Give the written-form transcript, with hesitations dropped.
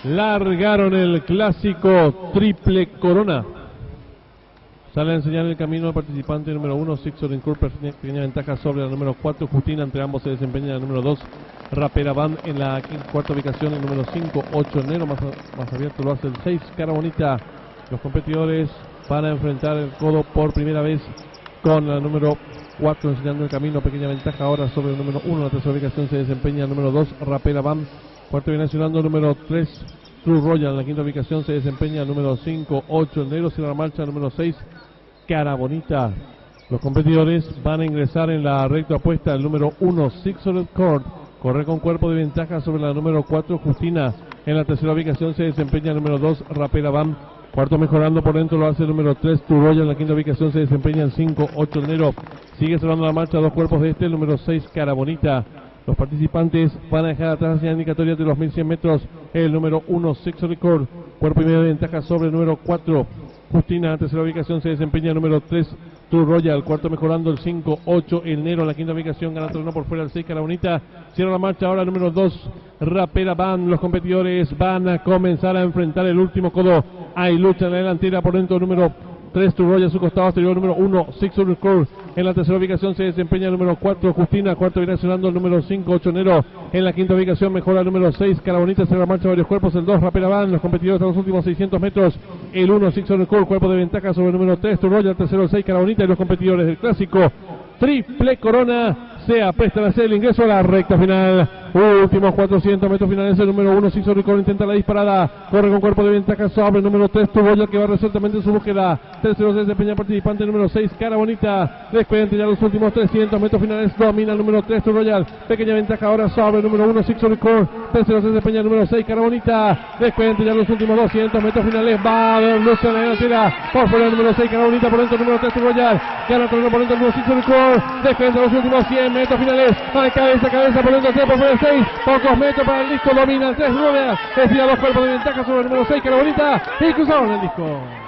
largaron el clásico Triple Corona. Sale a enseñar el camino al participante número 1, Sixor Incur, pequeña ventaja sobre la número 4, Justina. Entre ambos se desempeña la número 2, Rapera Band, en la cuarta ubicación, el número 5, 8 Enero, más abierto lo hace el 6, Cara Bonita. Los competidores van a enfrentar el codo por primera vez con la número 4 enseñando el camino, pequeña ventaja ahora sobre el número 1, la tercera ubicación se desempeña el número 2, Rapera Band. Cuarto viene accionando el número 3, True Royal. En la quinta ubicación se desempeña el número 5, 8 Enero, cierra la marcha el número 6, Cara Bonita. Los competidores van a ingresar en la recta opuesta el número 1, Sixor Court, corre con cuerpo de ventaja sobre la número 4, Justina. En la tercera ubicación se desempeña el número 2, Rapera Bam. Cuarto mejorando por dentro lo hace el número 3, True Royal. En la quinta ubicación se desempeña el 5, 8 Enero. Sigue cerrando la marcha dos cuerpos de el número 6, Cara Bonita. Los participantes van a dejar atrás la señal indicatoria de los 1100 metros el número 1, Sixor Record, cuerpo y medio de ventaja sobre el número 4, Justina. En tercera ubicación se desempeña el número 3, True Royal. Cuarto mejorando el 5, 8 Enero. En la quinta ubicación gana terreno por fuera el 6, Cara Bonita. Cierra la marcha ahora el número 2, Rapera Band. Los competidores van a comenzar a enfrentar el último codo. Hay lucha en la delantera por dentro el número 3, True Royal, a su costado exterior número 1, Sixor Record. En la tercera ubicación se desempeña el número 4, Justina. Cuarto viene accionando el número 5, 8 Enero. En la quinta ubicación mejora el número 6, Cara Bonita. Cierra la marcha varios cuerpos, el 2, Rapera Band. Los competidores a los últimos 600 metros. El 1, Sixor Record, cuerpo de ventaja sobre el número 3, True Royal. Tercero el 6, Cara Bonita. Y los competidores del clásico Triple Corona se aprestan a hacer el ingreso a la recta final. Últimos 400 metros finales, el número 1, Sixor Record, intenta la disparada, corre con cuerpo de ventaja sobre el número 3, True Royal, que va resueltamente en su búsqueda. Tercero se desempeña el participante número 6, Cara Bonita. Despedente ya los últimos 300 metros finales, domina el número 3, True Royal. Pequeña ventaja ahora sobre el número 1, Sixor Record. Tercero se desempeña el número 6, Cara Bonita. Despedente ya los últimos 200 metros finales, va a haber lucha en la delantera. Por fuera el número 6, Cara Bonita, por dentro el número 3, True Royal. Gana terreno por dentro el número 6, Record. Despedente los últimos 100 metros finales, va cabeza por dentro el 3, por fuera el 6. Pocos metros para el disco, domina el 3, 9. Decía dos cuerpos de ventaja sobre el número 6, Cara Bonita. Y cruzaron el disco.